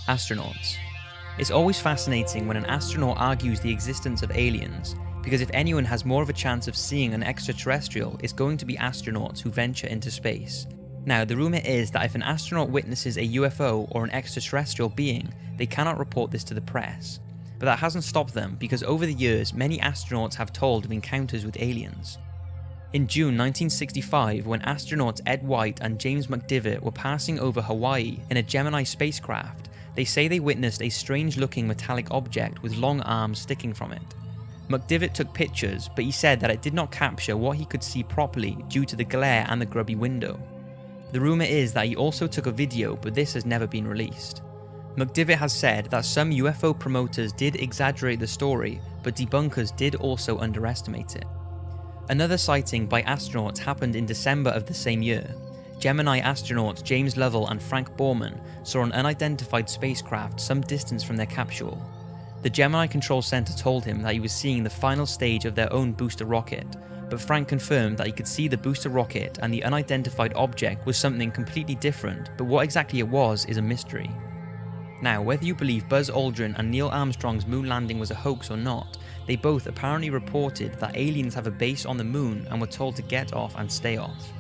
Astronauts. It's always fascinating when an astronaut argues the existence of aliens, because if anyone has more of a chance of seeing an extraterrestrial, it's going to be astronauts who venture into space. Now, the rumour is that if an astronaut witnesses a UFO or an extraterrestrial being, they cannot report this to the press. But that hasn't stopped them, because over the years, many astronauts have told of encounters with aliens. In June 1965, when astronauts Ed White and James McDivitt were passing over Hawaii in a Gemini spacecraft, they say they witnessed a strange-looking metallic object with long arms sticking from it. McDivitt took pictures, but he said that it did not capture what he could see properly due to the glare and the grubby window. The rumour is that he also took a video, but this has never been released. McDivitt has said that some UFO promoters did exaggerate the story, but debunkers did also underestimate it. Another sighting by astronauts happened in December of the same year. Gemini astronauts James Lovell and Frank Borman saw an unidentified spacecraft some distance from their capsule. The Gemini Control Center told him that he was seeing the final stage of their own booster rocket, but Frank confirmed that he could see the booster rocket and the unidentified object was something completely different, but what exactly it was is a mystery. Now, whether you believe Buzz Aldrin and Neil Armstrong's moon landing was a hoax or not, they both apparently reported that aliens have a base on the moon and were told to get off and stay off.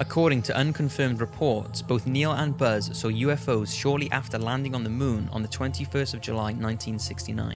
According to unconfirmed reports, both Neil and Buzz saw UFOs shortly after landing on the moon on the 21st of July 1969.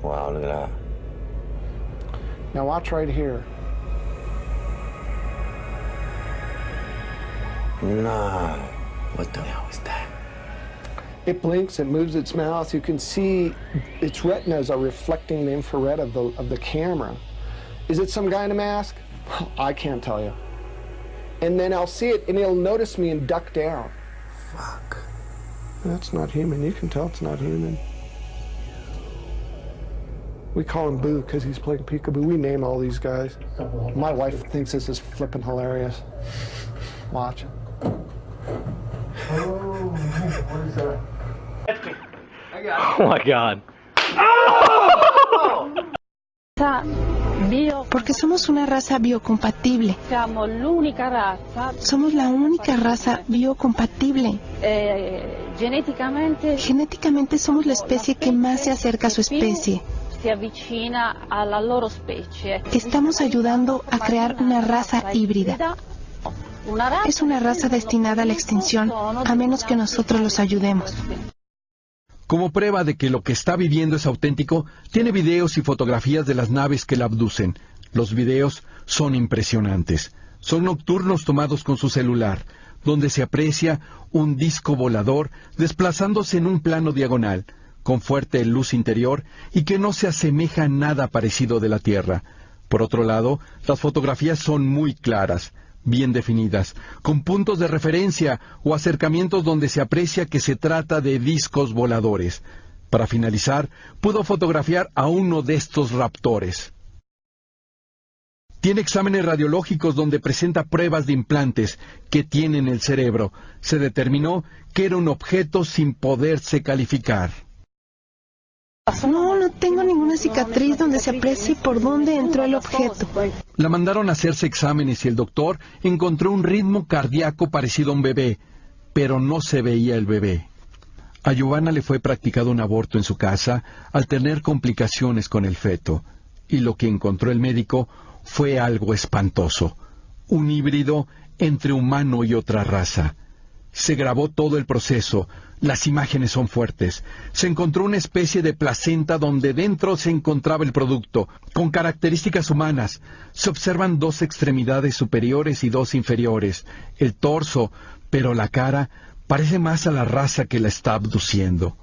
Wow, look at that. Now watch right here. Nah, what the hell is that? It blinks, it moves its mouth. You can see its retinas are reflecting the infrared of the camera. Is it some guy in a mask? I can't tell you. And then I'll see it and it'll notice me and duck down. Fuck. That's not human. You can tell it's not human. We call him Boo because he's playing peekaboo. We name all these guys. My wife thinks this is flippin' hilarious. Watch. Oh, what is that? Oh my God. Porque somos una raza biocompatible. Somos la única raza biocompatible. Genéticamente somos la especie que más se acerca a su especie. Estamos ayudando a crear una raza híbrida. Es una raza destinada a la extinción, a menos que nosotros los ayudemos. Como prueba de que lo que está viviendo es auténtico, tiene videos y fotografías de las naves que la abducen. Los videos son impresionantes. Son nocturnos tomados con su celular, donde se aprecia un disco volador desplazándose en un plano diagonal, con fuerte luz interior y que no se asemeja a nada parecido de la Tierra. Por otro lado, las fotografías son muy claras, bien definidas, con puntos de referencia o acercamientos donde se aprecia que se trata de discos voladores. Para finalizar, pudo fotografiar a uno de estos raptores. Tiene exámenes radiológicos donde presenta pruebas de implantes que tiene en el cerebro. Se determinó que era un objeto sin poderse calificar. No tengo ninguna cicatriz donde se aprecie por dónde entró el objeto. La mandaron a hacerse exámenes y el doctor encontró un ritmo cardíaco parecido a un bebé, pero no se veía el bebé. A Giovanna le fue practicado un aborto en su casa al tener complicaciones con el feto, y lo que encontró el médico fue algo espantoso, un híbrido entre humano y otra raza. Se grabó todo el proceso, las imágenes son fuertes. Se encontró una especie de placenta donde dentro se encontraba el producto, con características humanas. Se observan 2 extremidades superiores y 2 inferiores, el torso, pero la cara parece más a la raza que la está abduciendo.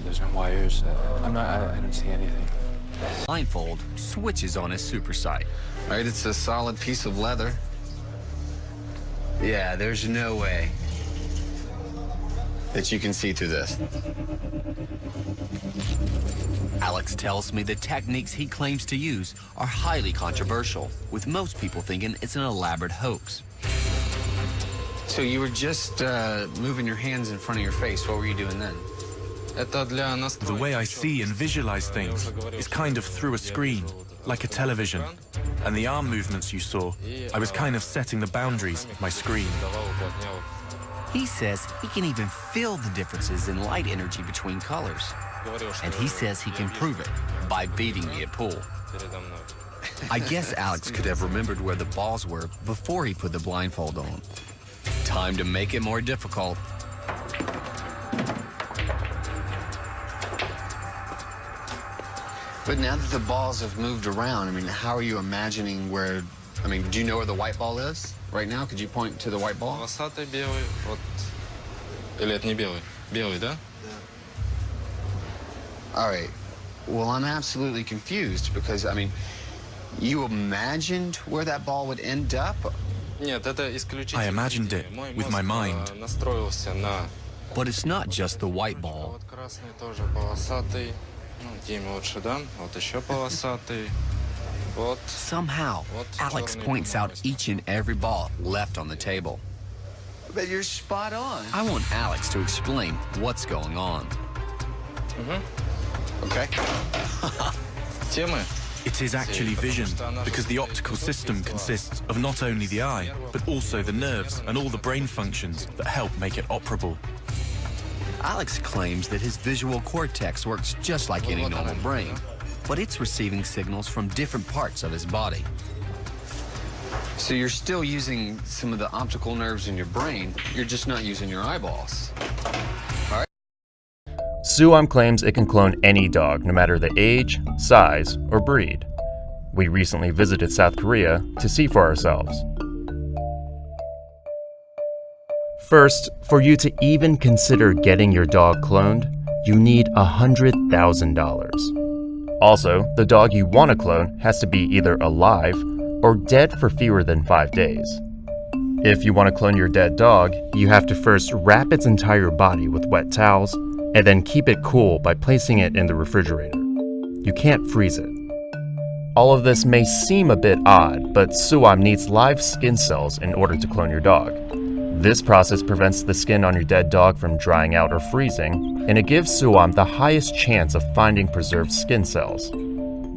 There's no wires. I don't see anything. Blindfold switches on his super sight. Right, it's a solid piece of leather. Yeah, there's no way that you can see through this. Alex tells me the techniques he claims to use are highly controversial, with most people thinking it's an elaborate hoax. So you were just moving your hands in front of your face. What were you doing then? The way I see and visualize things is kind of through a screen. like a television. And the arm movements you saw, I was kind of setting the boundaries of my screen. He says he can even feel the differences in light energy between colors. And he says he can prove it by beating me at pool. I guess Alex could have remembered where the balls were before he put the blindfold on. Time to make it more difficult. But now that the balls have moved around, I mean, how are you imagining where, I mean, do you know where the white ball is right now? Could you point to the white ball? Полосатый белый, вот. Или это не белый? Белый, да? All right. Well, I'm absolutely confused because, I mean, you imagined where that ball would end up? Нет, это исключительно. I imagined it with my mind. Настроился на. But it's not just the white ball. Вот красный тоже полосатый. Ну, Диме лучше, да? Вот еще полосатый. Вот. Somehow, Alex points out each and every ball left on the table. But you're spot on. I want Alex to explain what's going on. Okay. Темы. It is actually vision, because the optical system consists of not only the eye, but also the nerves and all the brain functions that help make it operable. Alex claims that his visual cortex works just like any normal brain, but it's receiving signals from different parts of his body. So you're still using some of the optical nerves in your brain, you're just not using your eyeballs. All right. Suam claims it can clone any dog, no matter the age, size, or breed. We recently visited South Korea to see for ourselves. First, for you to even consider getting your dog cloned, you need $100,000. Also, the dog you want to clone has to be either alive or dead for fewer than 5 days. If you want to clone your dead dog, you have to first wrap its entire body with wet towels and then keep it cool by placing it in the refrigerator. You can't freeze it. All of this may seem a bit odd, but Suam needs live skin cells in order to clone your dog. This process prevents the skin on your dead dog from drying out or freezing, and it gives Suam the highest chance of finding preserved skin cells.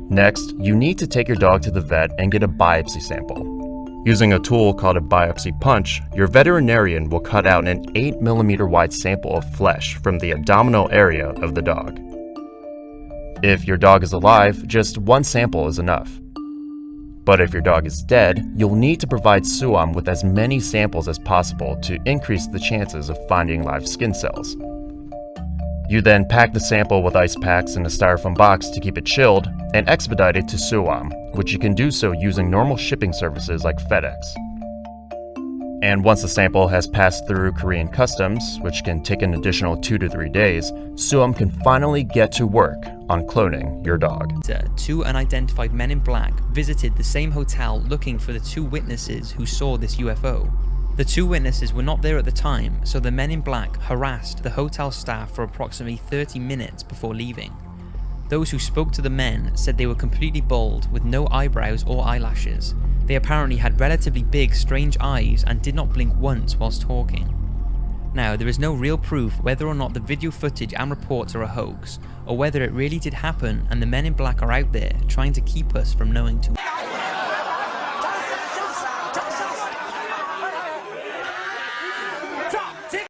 Next, you need to take your dog to the vet and get a biopsy sample. Using a tool called a biopsy punch, your veterinarian will cut out an 8mm wide sample of flesh from the abdominal area of the dog. If your dog is alive, just one sample is enough. But if your dog is dead, you'll need to provide Suam with as many samples as possible to increase the chances of finding live skin cells. You then pack the sample with ice packs in a styrofoam box to keep it chilled and expedite it to Suam, which you can do so using normal shipping services like FedEx. And once the sample has passed through Korean customs, which can take an additional 2 to 3 days, Suam can finally get to work on cloning your dog. Two unidentified men in black visited the same hotel looking for the two witnesses who saw this UFO. The two witnesses were not there at the time, so the men in black harassed the hotel staff for approximately 30 minutes before leaving. Those who spoke to the men said they were completely bald with no eyebrows or eyelashes. They apparently had relatively big, strange eyes and did not blink once whilst talking. Now, there is no real proof whether or not the video footage and reports are a hoax, or whether it really did happen and the men in black are out there trying to keep us from knowing too much.